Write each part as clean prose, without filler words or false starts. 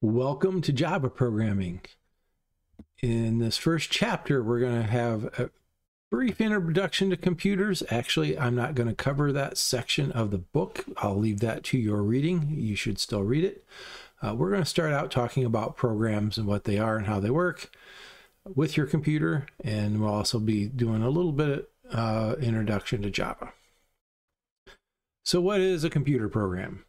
Welcome to Java programming. In this first chapter, we're going to have a brief introduction to computers. Actually, I'm not going to cover that section of the book. I'll leave that to your reading. You should still read it. We're going to start out talking about programs and what they are and how they work with your computer. And we'll also be doing a little bit of introduction to Java. So what is a computer program?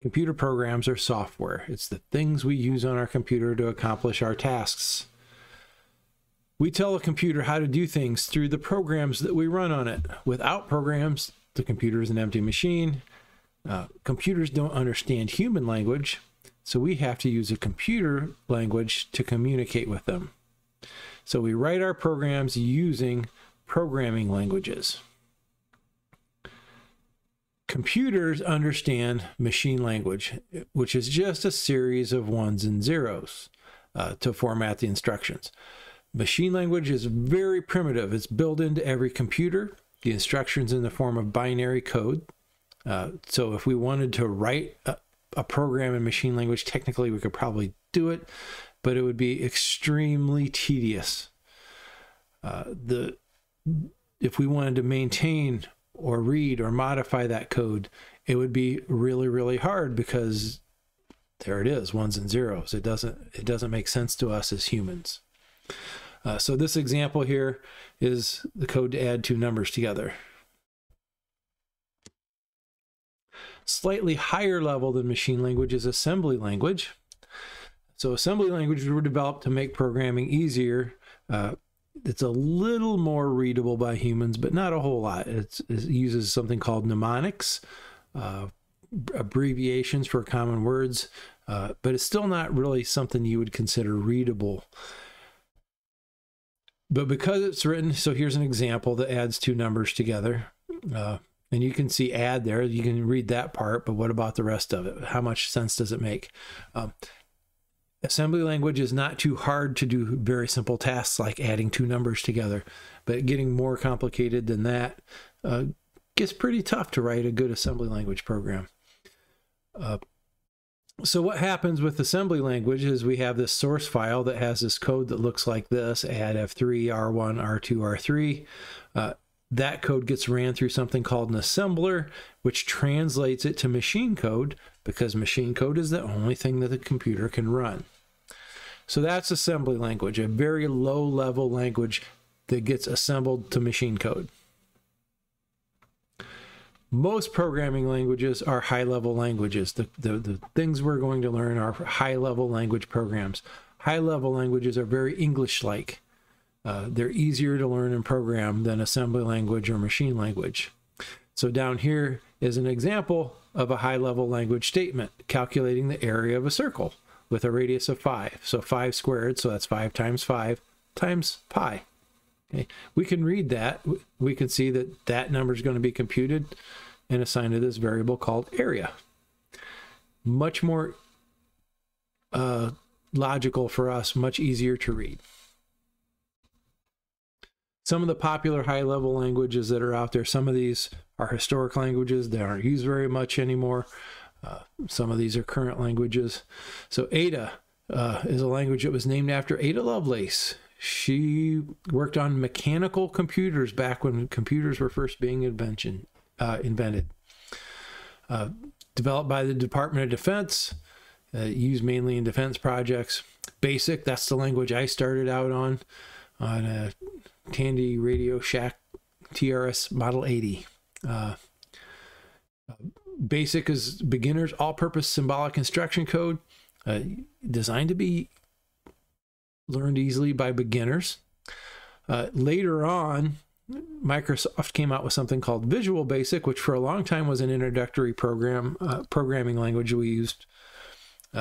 Computer programs are software. It's the things we use on our computer to accomplish our tasks. We tell a computer how to do things through the programs that we run on it. Without programs, the computer is an empty machine. Computers don't understand human language, so we have to use a computer language to communicate with them. So we write our programs using programming languages. Computers understand machine language, which is just a series of ones and zeros to format the instructions. Machine language is very primitive. It's built into every computer. The instructions in the form of binary code. So if we wanted to write a program in machine language, technically we could probably do it, but it would be extremely tedious. If we wanted to maintain or read or modify that code, it would be really, really hard because there it is, ones and zeros. It doesn't make sense to us as humans. So this example here is the code to add two numbers together. Slightly higher level than machine language is assembly language. So assembly languages were developed to make programming easier. It's a little more readable by humans, but not a whole lot. It uses something called mnemonics, abbreviations for common words, but it's still not really something you would consider readable. But because it's written, so here's an example that adds two numbers together. And you can see add there. You can read that part, but what about the rest of it? How much sense does it make? Assembly language is not too hard to do very simple tasks like adding two numbers together, but getting more complicated than that gets pretty tough to write a good assembly language program. So what happens with assembly language is we have this source file that has this code that looks like this: add F3, R1, R2, R3. That code gets ran through something called an assembler, which translates it to machine code, because machine code is the only thing that the computer can run. So that's assembly language, a very low-level language that gets assembled to machine code. Most programming languages are high-level languages. The things we're going to learn are high-level language programs. High-level languages are very English-like. They're easier to learn and program than assembly language or machine language. So down here is an example of a high-level language statement, calculating the area of a circle with a radius of 5. So 5 squared, so that's 5 times pi. Okay. We can read that. We can see that that number is going to be computed and assigned to this variable called area. Much more logical for us, much easier to read. Some of the popular high-level languages that are out there, some of these are historic languages. They aren't used very much anymore. Some of these are current languages. So Ada is a language that was named after Ada Lovelace. She worked on mechanical computers back when computers were first being invented. Developed by the Department of Defense, used mainly in defense projects. BASIC, that's the language I started out on a Tandy Radio Shack TRS Model 80. BASIC is beginner's all-purpose symbolic instruction code, designed to be learned easily by beginners. Later on, Microsoft came out with something called Visual Basic, which for a long time was an introductory programming language we used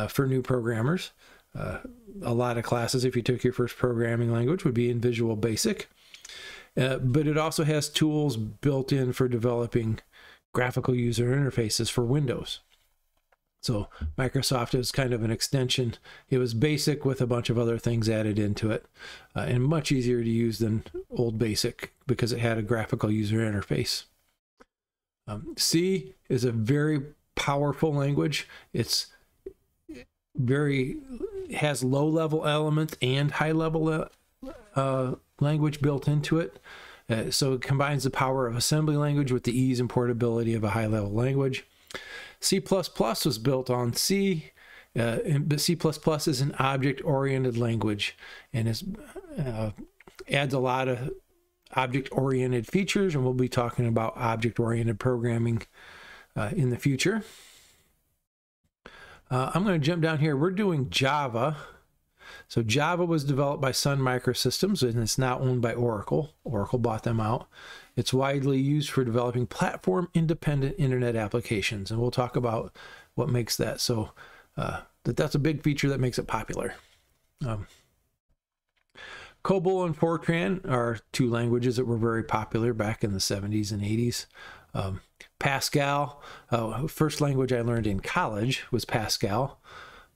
for new programmers. A lot of classes, if you took your first programming language, would be in Visual Basic. But it also has tools built in for developing graphical user interfaces for Windows. So Microsoft is kind of an extension. It was BASIC with a bunch of other things added into it, and much easier to use than old BASIC because it had a graphical user interface. C is a very powerful language. It's has low level elements and high level language built into it. So it combines the power of assembly language with the ease and portability of a high level language. C++ was built on C, but C++ is an object-oriented language and adds a lot of object-oriented features, and we'll be talking about object-oriented programming in the future. I'm going to jump down here. We're doing Java. So Java was developed by Sun Microsystems, and it's now owned by Oracle. Oracle bought them out. It's widely used for developing platform-independent internet applications, and we'll talk about what makes that so that's a big feature that makes it popular. COBOL and Fortran are two languages that were very popular back in the 70s and 80s. Pascal, first language I learned in college was Pascal,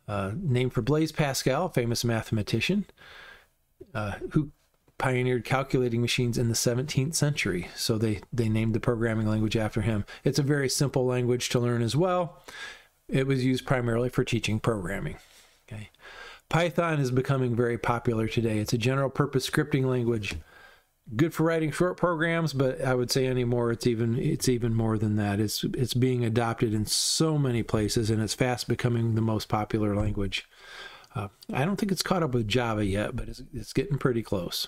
named for Blaise Pascal, famous mathematician, who pioneered calculating machines in the 17th century. So they named the programming language after him. It's a very simple language to learn as well. It was used primarily for teaching programming. Okay. Python is becoming very popular today. It's a general purpose scripting language, good for writing short programs, but I would say anymore it's even more than that. It's being adopted in so many places, and it's fast becoming the most popular language. I don't think it's caught up with Java yet, but it's getting pretty close.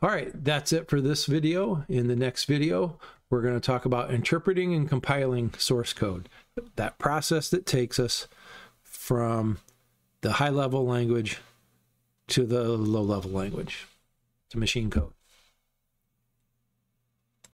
All right, that's it for this video. In the next video, we're going to talk about interpreting and compiling source code, that process that takes us from the high-level language to the low-level language, to machine code.